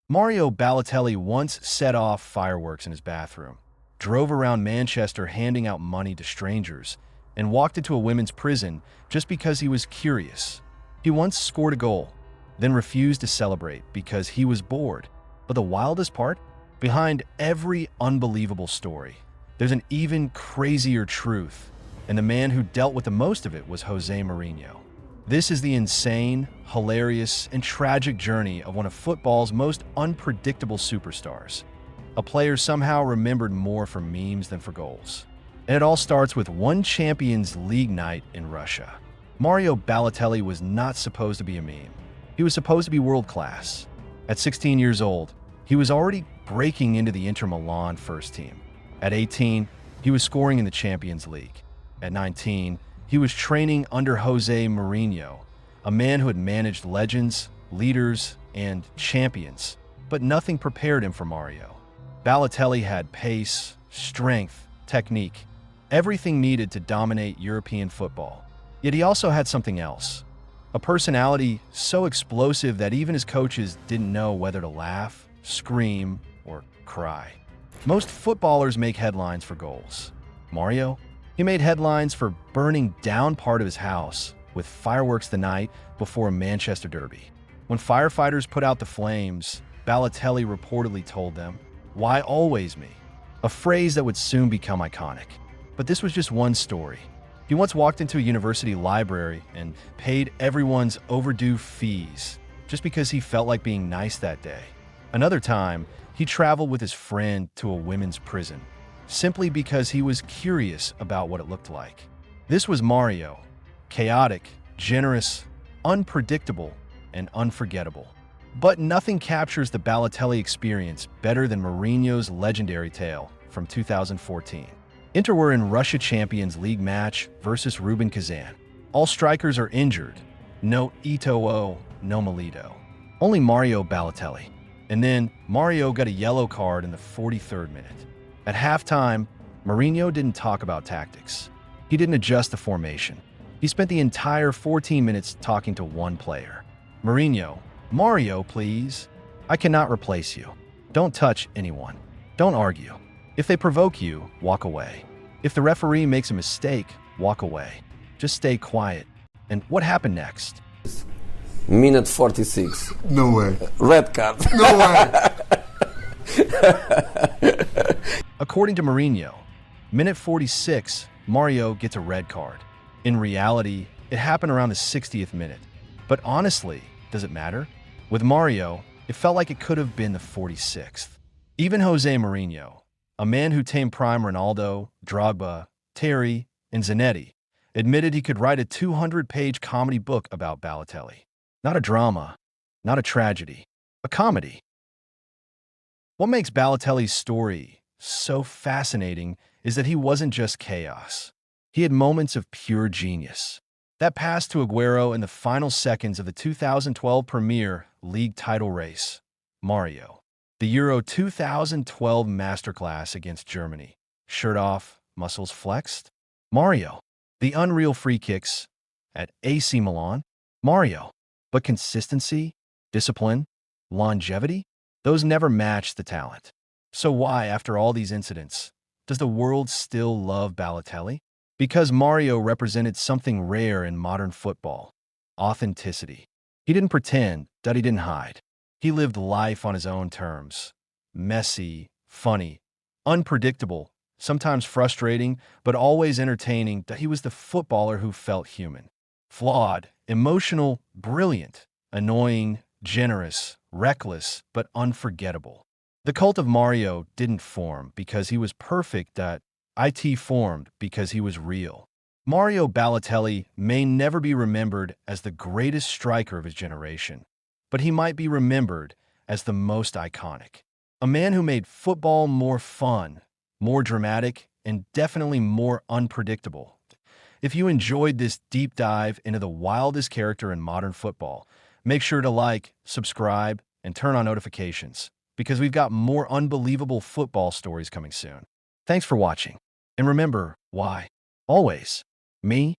Mario Balotelli once set off fireworks in his bathroom, drove around Manchester handing out money to strangers, and walked into a women's prison just because he was curious. He once scored a goal, then refused to celebrate because he was bored. But the wildest part? Behind every unbelievable story, there's an even crazier truth, and the man who dealt with the most of it was Jose Mourinho. This is the insane, hilarious, and tragic journey of one of football's most unpredictable superstars. A player somehow remembered more for memes than for goals. And it all starts with one Champions League night in Russia. Mario Balotelli was not supposed to be a meme. He was supposed to be world-class. At 16 years old, he was already breaking into the Inter Milan first team. At 18, he was scoring in the Champions League. At 19, he was training under Jose Mourinho, a man who had managed legends, leaders, and champions. But nothing prepared him for Mario. Balotelli had pace, strength, technique, everything needed to dominate European football. Yet he also had something else. A personality so explosive that even his coaches didn't know whether to laugh, scream, or cry. Most footballers make headlines for goals. Mario? He made headlines for burning down part of his house with fireworks the night before a Manchester derby. When firefighters put out the flames, Balotelli reportedly told them, "Why always me?" A phrase that would soon become iconic. But this was just one story. He once walked into a university library and paid everyone's overdue fees just because he felt like being nice that day. Another time, he traveled with his friend to a women's prison, simply because he was curious about what it looked like. This was Mario, chaotic, generous, unpredictable, and unforgettable. But nothing captures the Balotelli experience better than Mourinho's legendary tale from 2014. Inter were in Russia Champions League match versus Rubin Kazan. All strikers are injured. No Eto'o, no Melito. Only Mario Balotelli. And then Mario got a yellow card in the 43rd minute. At halftime, Mourinho didn't talk about tactics. He didn't adjust the formation. He spent the entire 14 minutes talking to one player. "Mourinho, Mario, please. I cannot replace you. Don't touch anyone. Don't argue. If they provoke you, walk away. If the referee makes a mistake, walk away. Just stay quiet." And what happened next? Minute 46. No way. Red card. No way. According to Mourinho, minute 46, Mario gets a red card. In reality, it happened around the 60th minute. But honestly, does it matter? With Mario, it felt like it could have been the 46th. Even Jose Mourinho, a man who tamed prime Ronaldo, Drogba, Terry, and Zanetti, admitted he could write a 200-page comedy book about Balotelli. Not a drama, not a tragedy, a comedy. What makes Balotelli's story so fascinating is that he wasn't just chaos. He had moments of pure genius. That pass to Aguero in the final seconds of the 2012 Premier League title race. Mario. The Euro 2012 masterclass against Germany. Shirt off, muscles flexed. Mario. The unreal free kicks at AC Milan. Mario. But consistency, discipline, longevity, those never matched the talent. So why, after all these incidents, does the world still love Balotelli? Because Mario represented something rare in modern football: authenticity. He didn't pretend, that he didn't hide. He lived life on his own terms. Messy, funny, unpredictable, sometimes frustrating, but always entertaining. That he was the footballer who felt human. Flawed, emotional, brilliant, annoying, generous, reckless, but unforgettable. The cult of Mario didn't form because he was perfect, it formed because he was real. Mario Balotelli may never be remembered as the greatest striker of his generation, but he might be remembered as the most iconic. A man who made football more fun, more dramatic, and definitely more unpredictable. If you enjoyed this deep dive into the wildest character in modern football, make sure to like, subscribe, and turn on notifications, because we've got more unbelievable football stories coming soon. Thanks for watching. And remember, why? Always, me,